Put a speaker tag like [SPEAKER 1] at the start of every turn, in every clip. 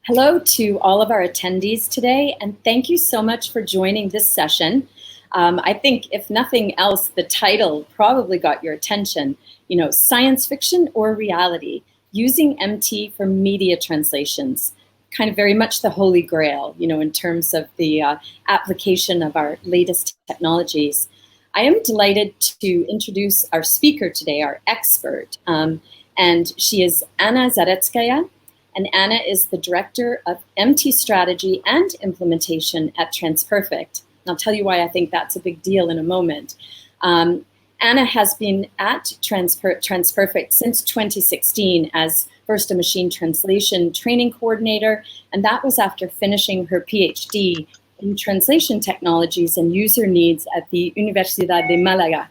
[SPEAKER 1] Hello to all of our attendees today, and thank you so much for joining this session. I think, if nothing else, the title probably got your attention. Science fiction or reality, using MT for media translations. Kind of very much the holy grail, in terms of the application of our latest technologies. I am delighted to introduce our speaker today, our expert, and she is Anna Zaretskaya. And Anna is the Director of MT Strategy and Implementation at TransPerfect. And I'll tell you why I think that's a big deal in a moment. Anna has been at TransPerfect since 2016 as first a machine translation training coordinator, and that was after finishing her PhD in translation technologies and user needs at the Universidad de Málaga.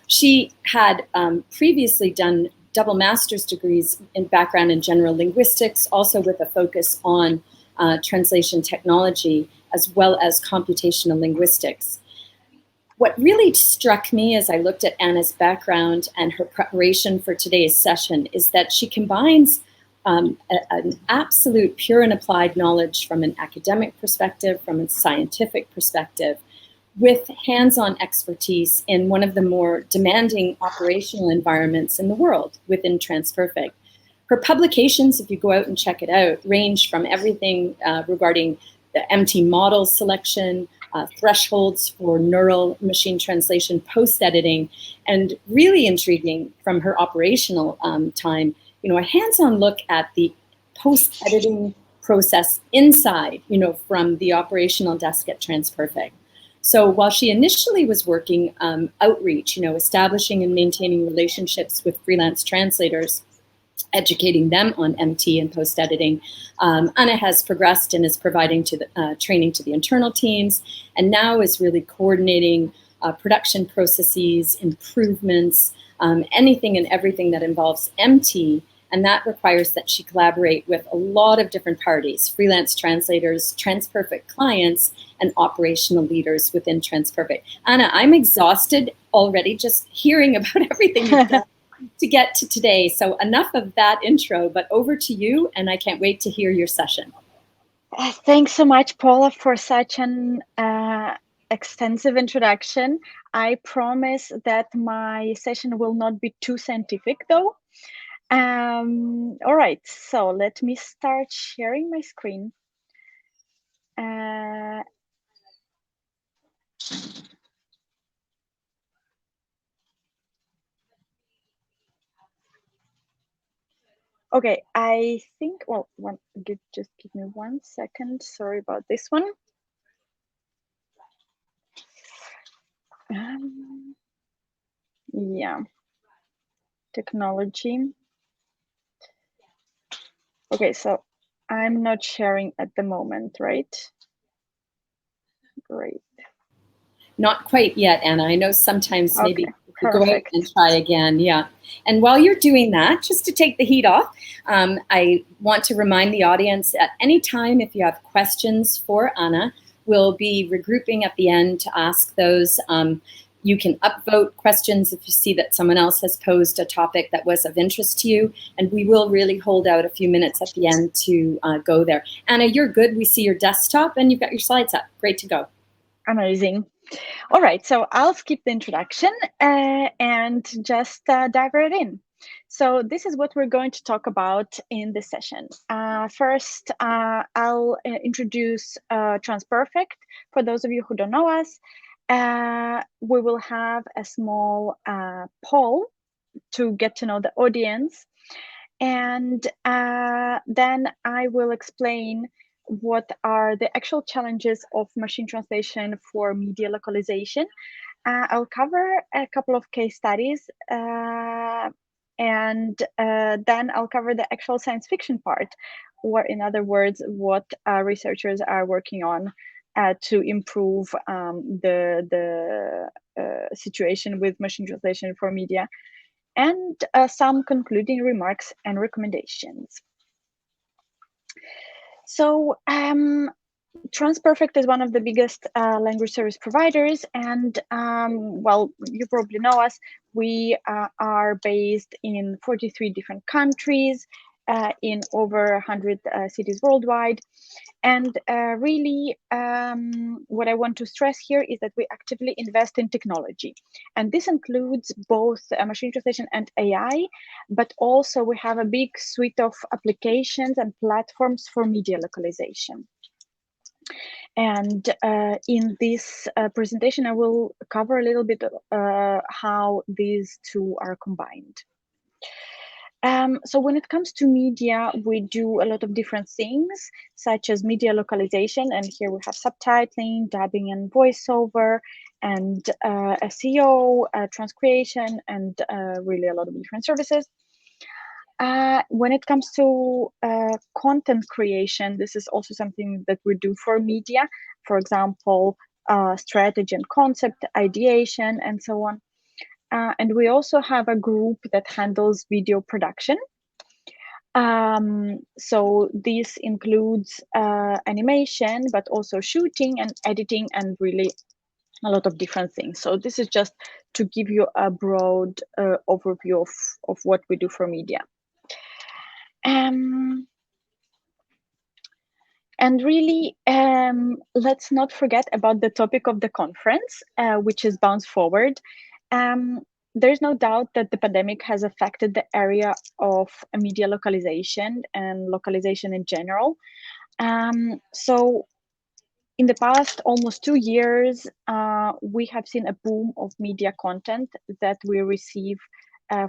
[SPEAKER 1] She had previously done double master's degrees in background in general linguistics, also with a focus on translation technology, as well as computational linguistics. What really struck me as I looked at Anna's background and her preparation for today's session is that she combines an absolute pure and applied knowledge from an academic perspective, from a scientific perspective, with hands-on expertise in one of the more demanding operational environments in the world within TransPerfect. Her publications, if you go out and check it out, range from everything regarding the MT model selection, thresholds for neural machine translation, post-editing, and really intriguing from her operational time, a hands-on look at the post-editing process inside, from the operational desk at TransPerfect. So while she initially was working outreach, establishing and maintaining relationships with freelance translators, educating them on MT and post-editing, Anna has progressed and is providing training to the internal teams, and now is really coordinating production processes, improvements, anything and everything that involves MT. And that requires that she collaborate with a lot of different parties: freelance translators, TransPerfect clients, and operational leaders within TransPerfect. Anna, I'm exhausted already just hearing about everything you've done to get to today. So enough of that intro, but over to you, and I can't wait to hear your session.
[SPEAKER 2] Thanks so much, Paula, for such an extensive introduction. I promise that my session will not be too scientific, though. All right, so let me start sharing my screen. Okay, I think, well, just give me 1 second. Sorry about this one. Yeah, technology. Okay, so I'm not sharing at the moment, right? Great.
[SPEAKER 1] Not quite yet, Anna. I know sometimes maybe
[SPEAKER 2] perfect.
[SPEAKER 1] Go out and try again, yeah. And while you're doing that, just to take the heat off, I want to remind the audience at any time, if you have questions for Anna, we'll be regrouping at the end to ask those. You can upvote questions if you see that someone else has posed a topic that was of interest to you, and we will really hold out a few minutes at the end to go there. Anna, you're good. We see your desktop and you've got your slides up. Great to go.
[SPEAKER 2] Amazing. All right, so I'll skip the introduction and just dive right in. So this is what we're going to talk about in this session. First, I'll introduce TransPerfect. For those of you who don't know us, we will have a small poll to get to know the audience. And then I will explain what are the actual challenges of machine translation for media localization. I'll cover a couple of case studies, and then I'll cover the actual science fiction part, or in other words, what researchers are working on to improve the situation with machine translation for media, and some concluding remarks and recommendations. So TransPerfect is one of the biggest language service providers, and well, you probably know us. We are based in 43 different countries, in over 100 cities worldwide. And really, what I want to stress here is that we actively invest in technology. And this includes both machine translation and AI, but also we have a big suite of applications and platforms for media localization. And in this presentation, I will cover a little bit how these two are combined. So when it comes to media, we do a lot of different things, such as media localization. And here we have subtitling, dubbing and voiceover, and SEO, transcreation, and really a lot of different services. When it comes to content creation, this is also something that we do for media. For example, strategy and concept, ideation, and so on. And we also have a group that handles video production. So this includes animation, but also shooting and editing, and really a lot of different things. So this is just to give you a broad overview of what we do for media. And really, let's not forget about the topic of the conference, which is Bounce Forward. There's no doubt that the pandemic has affected the area of media localization and localization in general. So in the past almost 2 years, we have seen a boom of media content that we receive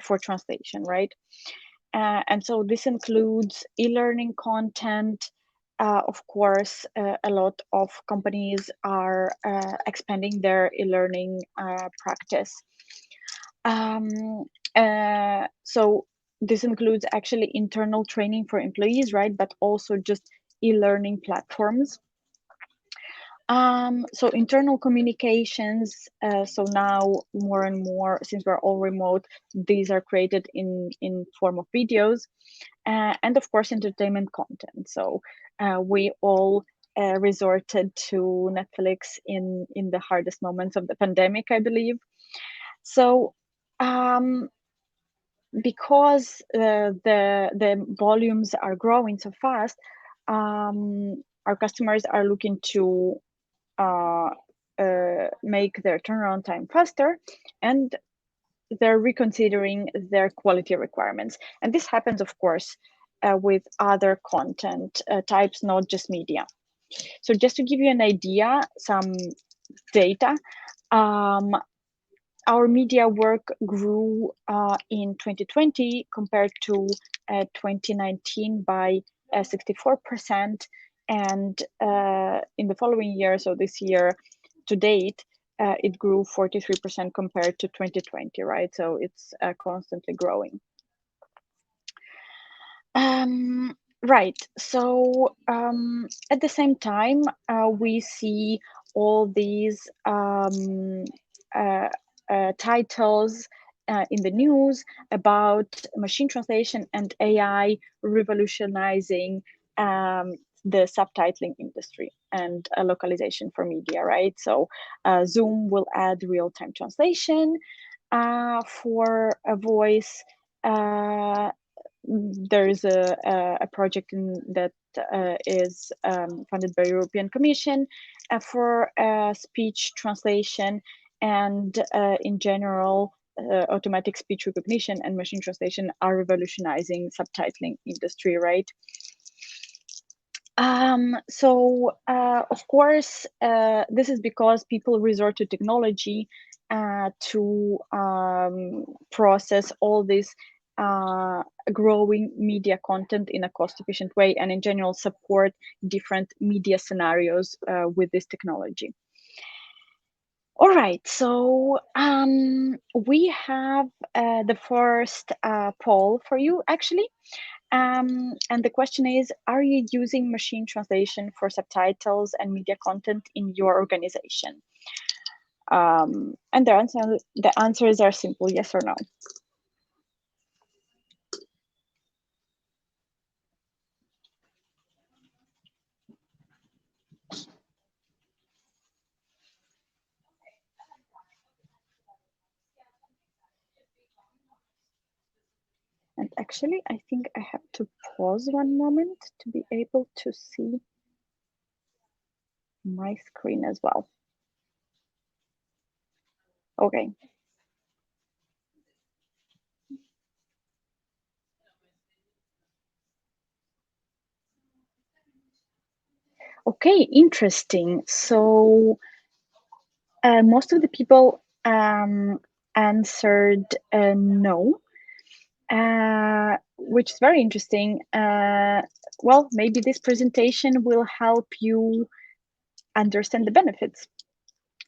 [SPEAKER 2] for translation, right? And so this includes e-learning content. Of course, a lot of companies are expanding their e-learning practice. So this includes actually internal training for employees, right? But also just e-learning platforms. So internal communications, so now more and more, since we're all remote, these are created in form of videos, and of course entertainment content. So we all resorted to Netflix in the hardest moments of the pandemic, I believe. So because the volumes are growing so fast, our customers are looking to make their turnaround time faster, and they're reconsidering their quality requirements. And this happens, of course, with other content types, not just media. So just to give you an idea, some data, our media work grew in 2020 compared to 2019 by 64%. And in the following year, so this year to date, it grew 43% compared to 2020, right? So it's constantly growing. Right. So at the same time, we see all these titles in the news about machine translation and AI revolutionizing the subtitling industry and localization for media, right? So Zoom will add real-time translation for a voice. There is a project that is funded by European Commission for speech translation, and in general, automatic speech recognition and machine translation are revolutionizing subtitling industry, right? So of course, this is because people resort to technology to process all this growing media content in a cost-efficient way, and in general support different media scenarios with this technology. All right, so we have the first poll for you, actually. And the question is, are you using machine translation for subtitles and media content in your organization? And the answers are simple, yes or no. And actually, I think I have to pause one moment to be able to see my screen as well. Okay. Okay, interesting. So most of the people answered no, which is very interesting. Well, maybe this presentation will help you understand the benefits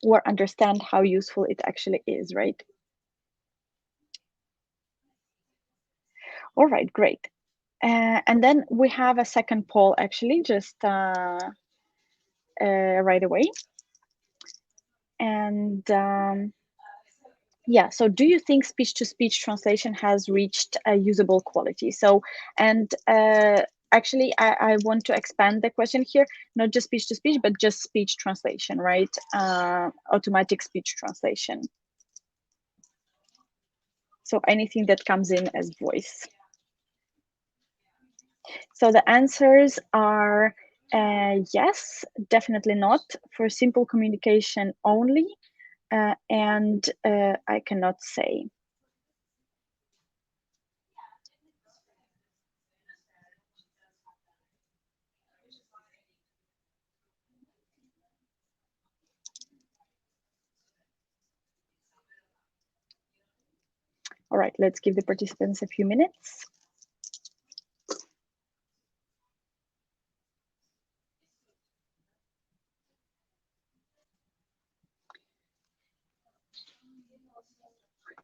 [SPEAKER 2] or understand how useful it actually is, right? All right, great. And then we have a second poll actually just right away. And yeah, so do you think speech-to-speech translation has reached a usable quality? So, and actually, I want to expand the question here, not just speech-to-speech, but just speech translation, right? Automatic speech translation. So anything that comes in as voice. So the answers are yes, definitely not, for simple communication only, and I cannot say. All right, let's give the participants a few minutes.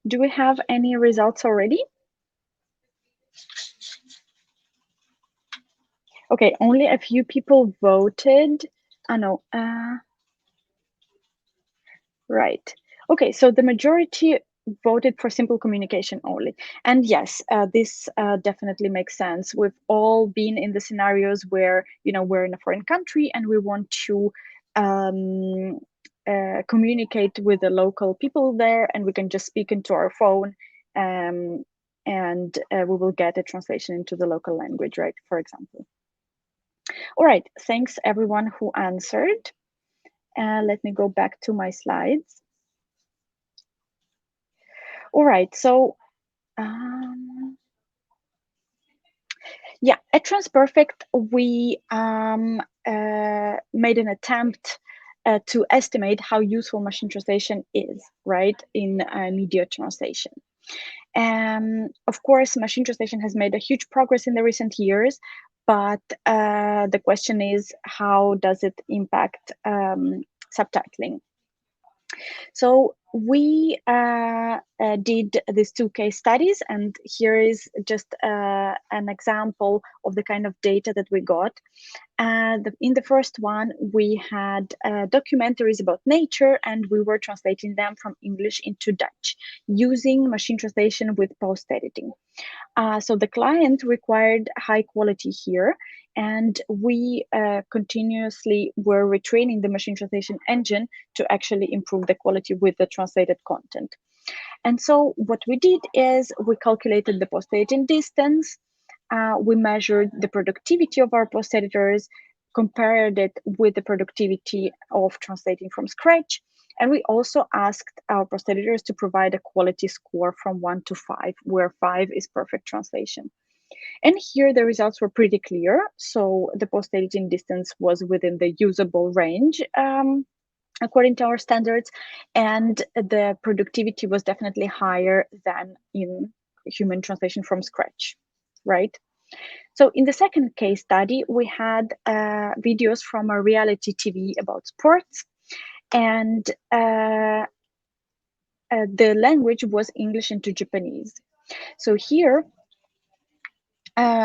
[SPEAKER 2] Do we have any results already? Okay, only a few people voted. Oh no, right. Okay, so the majority voted for simple communication only. And yes, this definitely makes sense. We've all been in the scenarios where, you know, we're in a foreign country and we want to communicate with the local people there, and we can just speak into our phone, and we will get a translation into the local language, right, for example. All right, thanks everyone who answered. Let me go back to my slides. All right, so yeah, at Transperfect, we made an attempt to estimate how useful machine translation is, right, in media translation. Of course, machine translation has made a huge progress in the recent years, but the question is, how does it impact subtitling? So we did these two case studies, and here is just an example of the kind of data that we got. In the first one, we had documentaries about nature, and we were translating them from English into Dutch using machine translation with post-editing. So the client required high quality here, and we continuously were retraining the machine translation engine to actually improve the quality with the translated content. And so what we did is we calculated the post-editing distance, we measured the productivity of our post editors, compared it with the productivity of translating from scratch. And we also asked our post editors to provide a quality score from 1 to 5, where 5 is perfect translation. And here the results were pretty clear. So the post editing distance was within the usable range, according to our standards, and the productivity was definitely higher than in human translation from scratch, right? So in the second case study, we had videos from a reality TV about sports, and the language was English into Japanese. So here,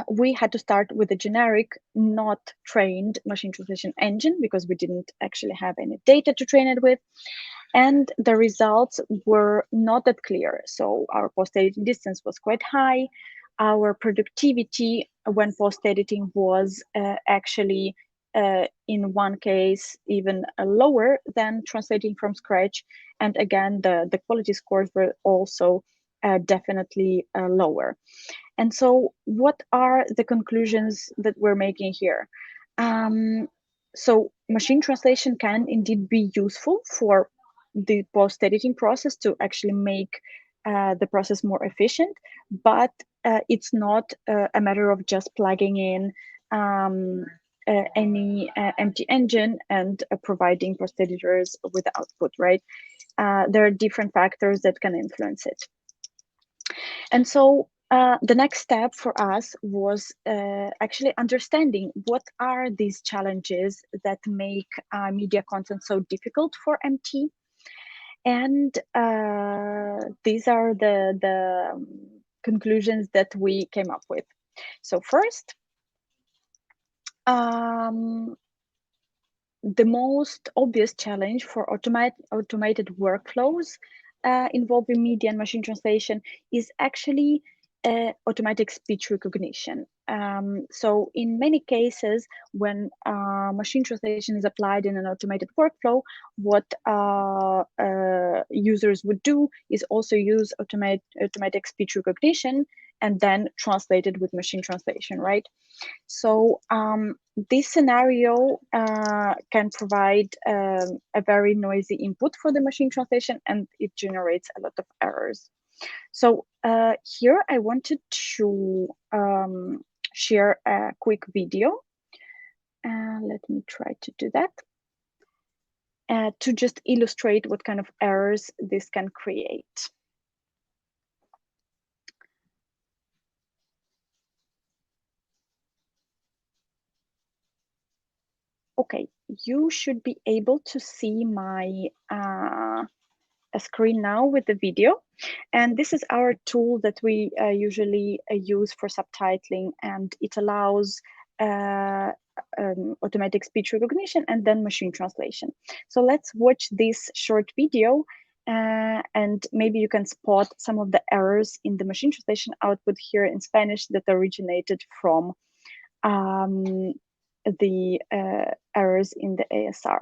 [SPEAKER 2] we had to start with a generic, not trained machine translation engine because we didn't actually have any data to train it with. And the results were not that clear. So our post-editing distance was quite high. Our productivity when post-editing was actually, in one case, even lower than translating from scratch. And again, the quality scores were also definitely lower. And so what are the conclusions that we're making here? So machine translation can indeed be useful for the post-editing process to actually make the process more efficient, but it's not a matter of just plugging in any empty engine and providing post editors with the output, right? There are different factors that can influence it. And so the next step for us was actually understanding what are these challenges that make media content so difficult for MT. And these are the conclusions that we came up with. So first, the most obvious challenge for automated workflows involving media and machine translation is actually automatic speech recognition. So in many cases, when machine translation is applied in an automated workflow, what users would do is also use automatic speech recognition and then translate it with machine translation, right? So this scenario can provide a very noisy input for the machine translation, and it generates a lot of errors. So here I wanted to share a quick video. Let me try to do that. To just illustrate what kind of errors this can create. Okay, you should be able to see my screen now with the video. And this is our tool that we usually use for subtitling, and it allows automatic speech recognition and then machine translation. So let's watch this short video and maybe you can spot some of the errors in the machine translation output here in Spanish that originated from the errors in the ASR.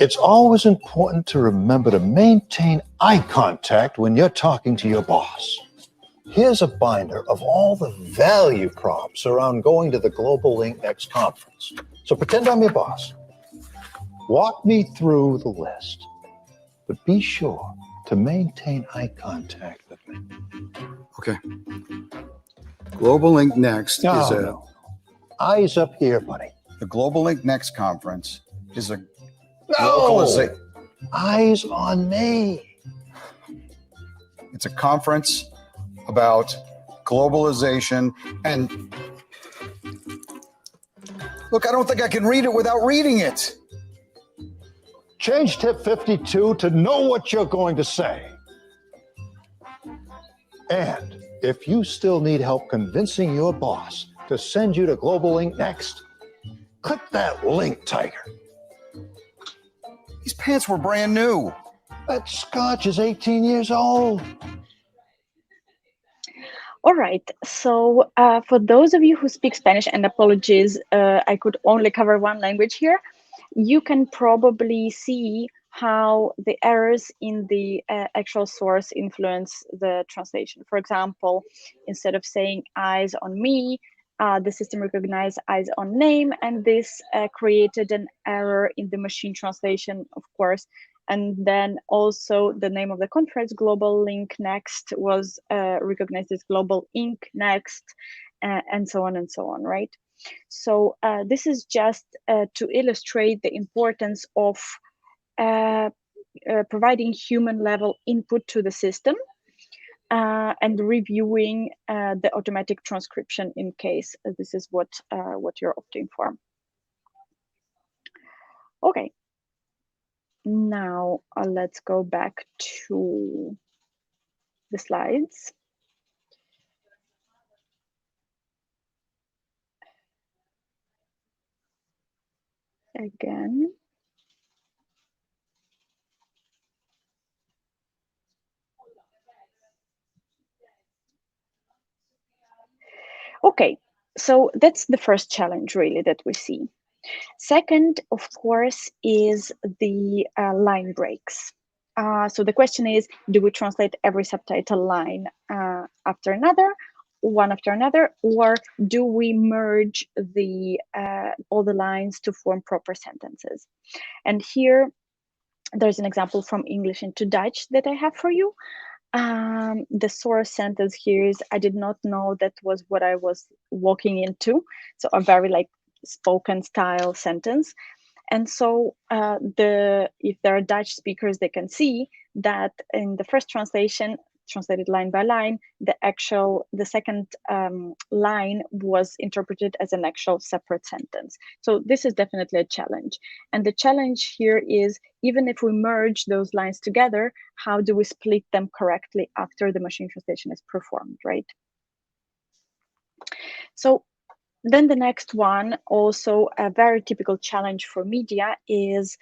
[SPEAKER 3] It's always important to remember to maintain eye contact when you're talking to your boss. Here's a binder of all the value props around going to the Global Link Next conference. So pretend I'm your boss. Walk me through the list, but be sure to maintain eye contact with me.
[SPEAKER 4] Okay. Global Link Next is a...
[SPEAKER 3] No. Eyes up here, buddy.
[SPEAKER 4] The Global Link Next conference is a...
[SPEAKER 3] No! Eyes on me.
[SPEAKER 4] It's a conference about globalization and... Look, I don't think I can read it without reading it.
[SPEAKER 3] Change tip 52 to know what you're going to say. And if you still need help convincing your boss to send you to Global Link Next, click that link, Tiger.
[SPEAKER 4] These pants were brand new.
[SPEAKER 3] That scotch is 18 years old.
[SPEAKER 2] All right, so for those of you who speak Spanish, and apologies, I could only cover one language here, you can probably see how the errors in the actual source influence the translation. For example, instead of saying eyes on me, the system recognized eyes on name, and this created an error in the machine translation, of course. And then also the name of the conference, Global Link Next, was recognized as Global Inc. Next, and so on, right? So this is just to illustrate the importance of providing human level input to the system and reviewing the automatic transcription in case this is what you're opting for. Okay. Now let's go back to the slides. Again. Okay, so that's the first challenge really that we see. Second, of course, is the line breaks. So the question is, do we translate every subtitle line after another, one after another, or do we merge all the lines to form proper sentences? And here, there's an example from English into Dutch that I have for you. The source sentence here is, I did not know that was what I was walking into. So a very like spoken style sentence. And so if there are Dutch speakers, they can see that in the first translation, translated line by line, the second line was interpreted as an actual separate sentence. So this is definitely a challenge. And the challenge here is, even if we merge those lines together, how do we split them correctly after the machine translation is performed, right? So then the next one, also a very typical challenge for media, is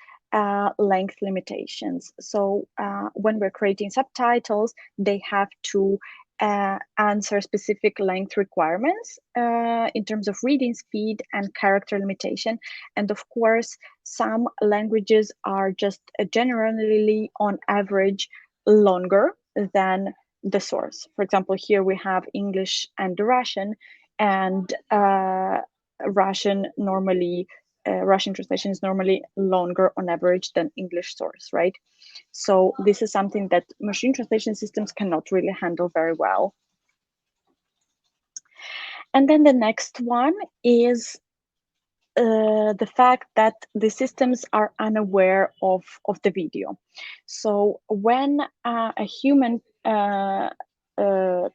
[SPEAKER 2] length limitations. So when we're creating subtitles, they have to answer specific length requirements in terms of reading speed and character limitation. And of course, some languages are just generally, on average, longer than the source. For example, here we have English and Russian, and Russian translation is normally longer on average than English source, right? So this is something that machine translation systems cannot really handle very well. And then the next one is the fact that the systems are unaware of the video. So when a human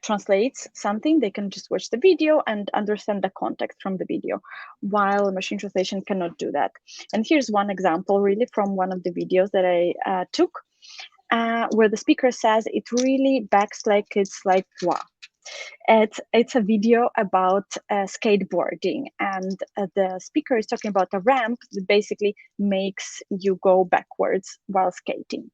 [SPEAKER 2] translates something, they can just watch the video and understand the context from the video, while machine translation cannot do that. And here's one example really from one of the videos that I took, where the speaker says, it really backs like it's like, wow. It's a video about skateboarding, and the speaker is talking about a ramp that basically makes you go backwards while skating.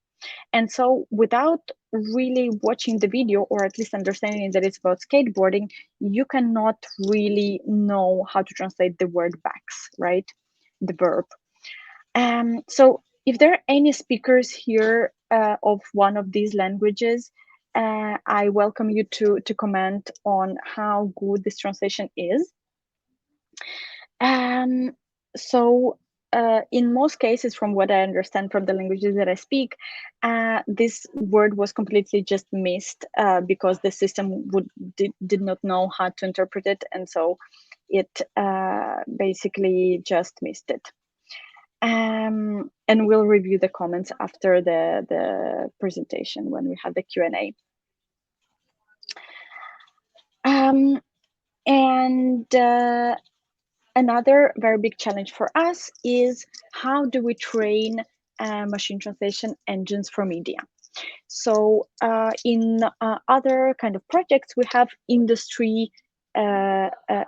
[SPEAKER 2] And so without really watching the video, or at least understanding that it's about skateboarding, you cannot really know how to translate the word backs, right? The verb. So if there are any speakers here of one of these languages, I welcome you to comment on how good this translation is. So in most cases, from what I understand from the languages that I speak, this word was completely just missed because the system did not know how to interpret it, and so it basically just missed it. And we'll review the comments after the presentation when we have the Q&A. Another very big challenge for us is, how do we train machine translation engines for media? So in other kind of projects, we have industry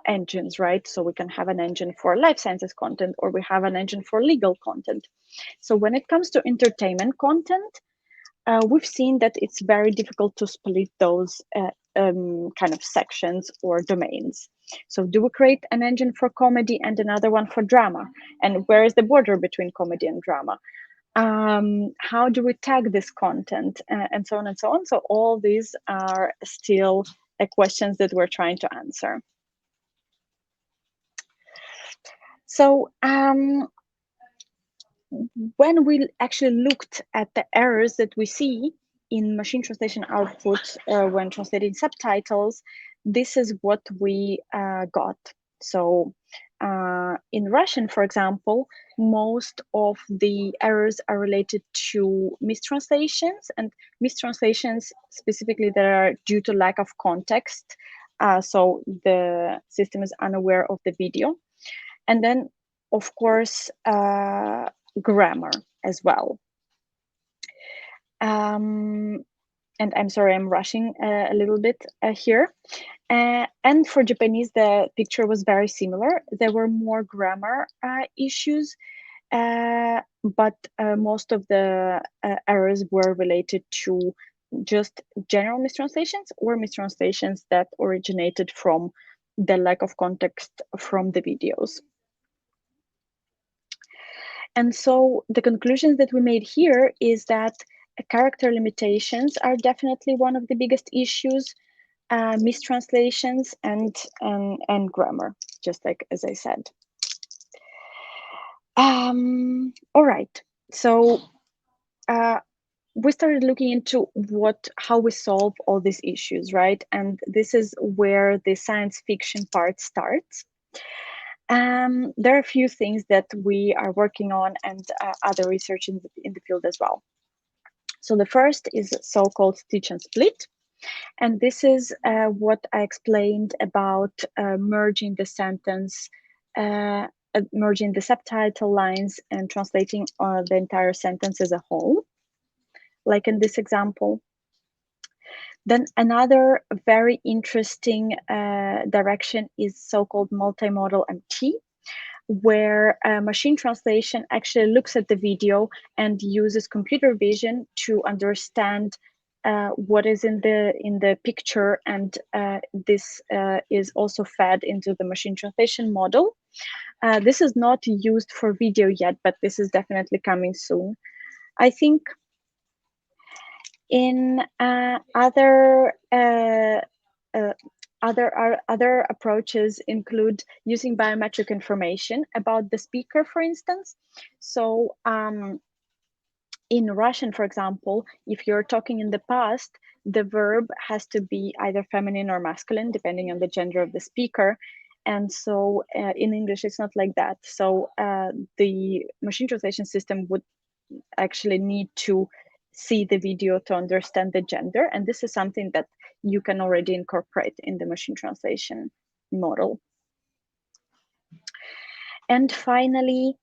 [SPEAKER 2] engines, right? So we can have an engine for life sciences content, or we have an engine for legal content. So when it comes to entertainment content, we've seen that it's very difficult to split those kind of sections or domains. So do we create an engine for comedy and another one for drama? And where is the border between comedy and drama? How do we tag this content, and so on and so on? So all these are still questions that we're trying to answer. So when we actually looked at the errors that we see in machine translation output when translating subtitles, this is what we got. So in Russian, for example, most of the errors are related to mistranslations, and mistranslations specifically that are due to lack of context. So the system is unaware of the video. And then, of course, grammar as well. And I'm sorry, I'm rushing a little bit here. And for Japanese, the picture was very similar. There were more grammar issues, but most of the errors were related to just general mistranslations, or mistranslations that originated from the lack of context from the videos. And so the conclusions that we made here is that character limitations are definitely one of the biggest issues, mistranslations and grammar, just like as I said. All right, so we started looking into how we solve all these issues, right? And this is where the science fiction part starts. There are a few things that we are working on and other research in the field as well. So the first is so-called stitch and split. And this is what I explained about merging the sentence, merging the subtitle lines and translating the entire sentence as a whole, like in this example. Then another very interesting direction is so-called multimodal MT, where machine translation actually looks at the video and uses computer vision to understand what is in the picture, and this is also fed into the machine translation model. This is not used for video yet, but this is definitely coming soon. I think in other approaches include using biometric information about the speaker, for instance. So in Russian, for example, if you're talking in the past, the verb has to be either feminine or masculine, depending on the gender of the speaker. And so in English, it's not like that. So the machine translation system would actually need to see the video to understand the gender. And this is something that you can already incorporate in the machine translation model. And finally,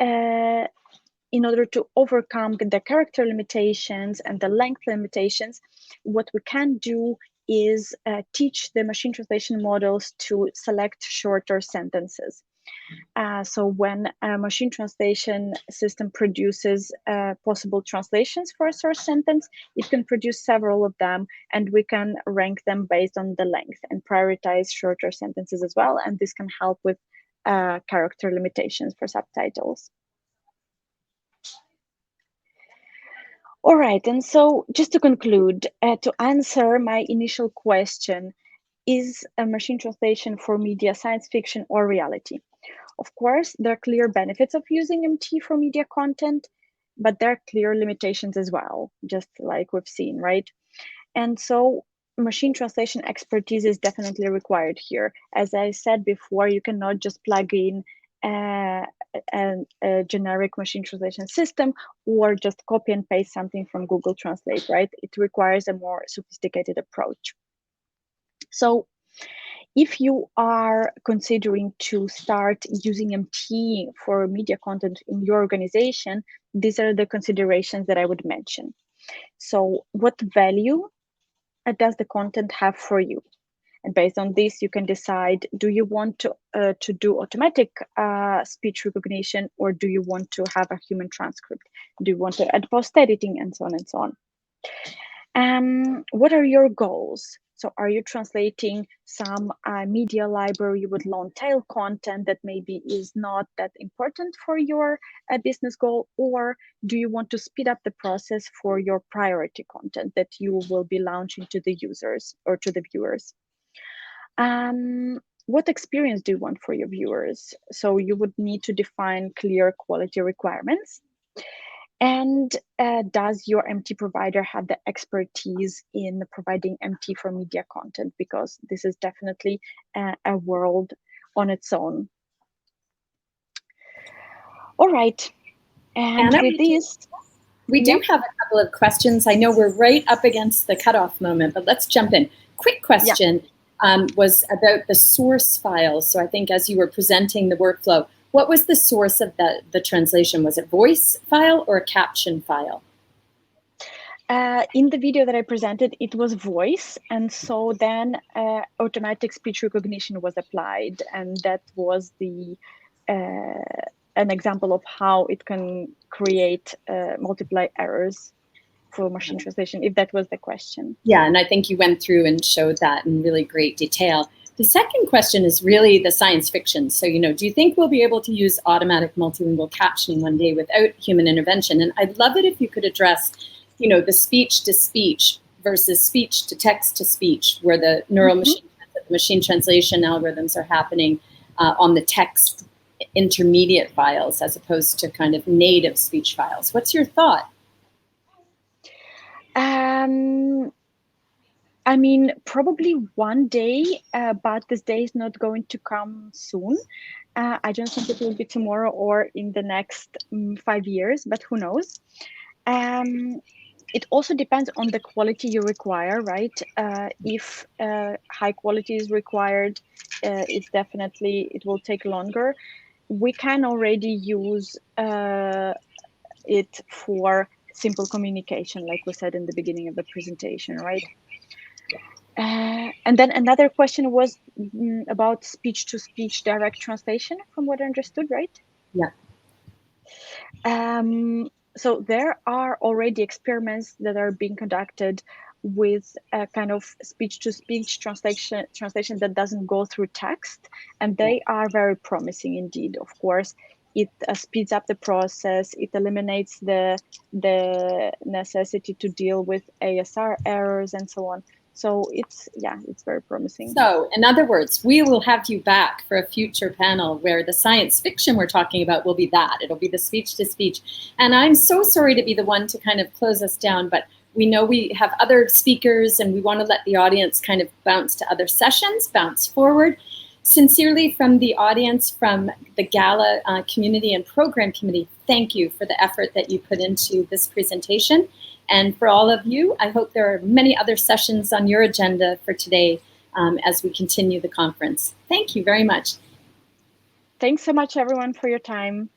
[SPEAKER 2] in order to overcome the character limitations and the length limitations, what we can do is teach the machine translation models to select shorter sentences. So when a machine translation system produces possible translations for a source sentence, it can produce several of them, and we can rank them based on the length and prioritize shorter sentences as well. And this can help with character limitations for subtitles. All right, and so just to conclude, to answer my initial question, is a machine translation for media science fiction or reality? Of course, there are clear benefits of using MT for media content, but there are clear limitations as well, just like we've seen, right? And so machine translation expertise is definitely required here. As I said before, you cannot just plug in a generic machine translation system or just copy and paste something from Google Translate, right? It requires a more sophisticated approach. So if you are considering to start using MT for media content in your organization, these are the considerations that I would mention. So what value does the content have for you? And based on this, you can decide, do you want to do automatic speech recognition, or do you want to have a human transcript? Do you want to add post-editing, and so on and so on? What are your goals? So are you translating some media library with long tail content that maybe is not that important for your business goal? Or do you want to speed up the process for your priority content that you will be launching to the users or to the viewers? What experience do you want for your viewers? So you would need to define clear quality requirements. And does your MT provider have the expertise in providing MT for media content? Because this is definitely a world on its own. All right. And
[SPEAKER 1] Anna,
[SPEAKER 2] with this,
[SPEAKER 1] we do have a couple of questions. I know we're right up against the cutoff moment, but let's jump in. Quick question was about the source files. So I think as you were presenting the workflow, what was the source of the translation? Was it voice file or a caption file?
[SPEAKER 2] In the video that I presented, it was voice. And so then automatic speech recognition was applied. And that was an example of how it can create multiply errors for machine translation, if that was the question.
[SPEAKER 1] Yeah, and I think you went through and showed that in really great detail. The second question is really the science fiction. So, do you think we'll be able to use automatic multilingual captioning one day without human intervention? And I'd love it if you could address, the speech to speech versus speech to text to speech, where the machine translation algorithms are happening on the text intermediate files as opposed to kind of native speech files. What's your thought?
[SPEAKER 2] I mean, probably one day, but this day is not going to come soon. I don't think it will be tomorrow or in the next 5 years, but who knows? It also depends on the quality you require, right? If high quality is required, it will take longer. We can already use it for simple communication, like we said in the beginning of the presentation, right? And then another question was about speech-to-speech direct translation, from what I understood, right?
[SPEAKER 1] Yeah.
[SPEAKER 2] So there are already experiments that are being conducted with a kind of speech-to-speech translation that doesn't go through text, and they are very promising indeed. Of course, it speeds up the process. It eliminates the necessity to deal with ASR errors and so on. So it's very promising.
[SPEAKER 1] So in other words, we will have you back for a future panel where the science fiction we're talking about will be that. It'll be the speech to speech. And I'm so sorry to be the one to kind of close us down, but we know we have other speakers and we want to let the audience kind of bounce to other sessions, bounce forward. Sincerely from the audience, from the GALA community and program committee, thank you for the effort that you put into this presentation. And for all of you, I hope there are many other sessions on your agenda for today as we continue the conference. Thank you very much.
[SPEAKER 2] Thanks so much, everyone, for your time.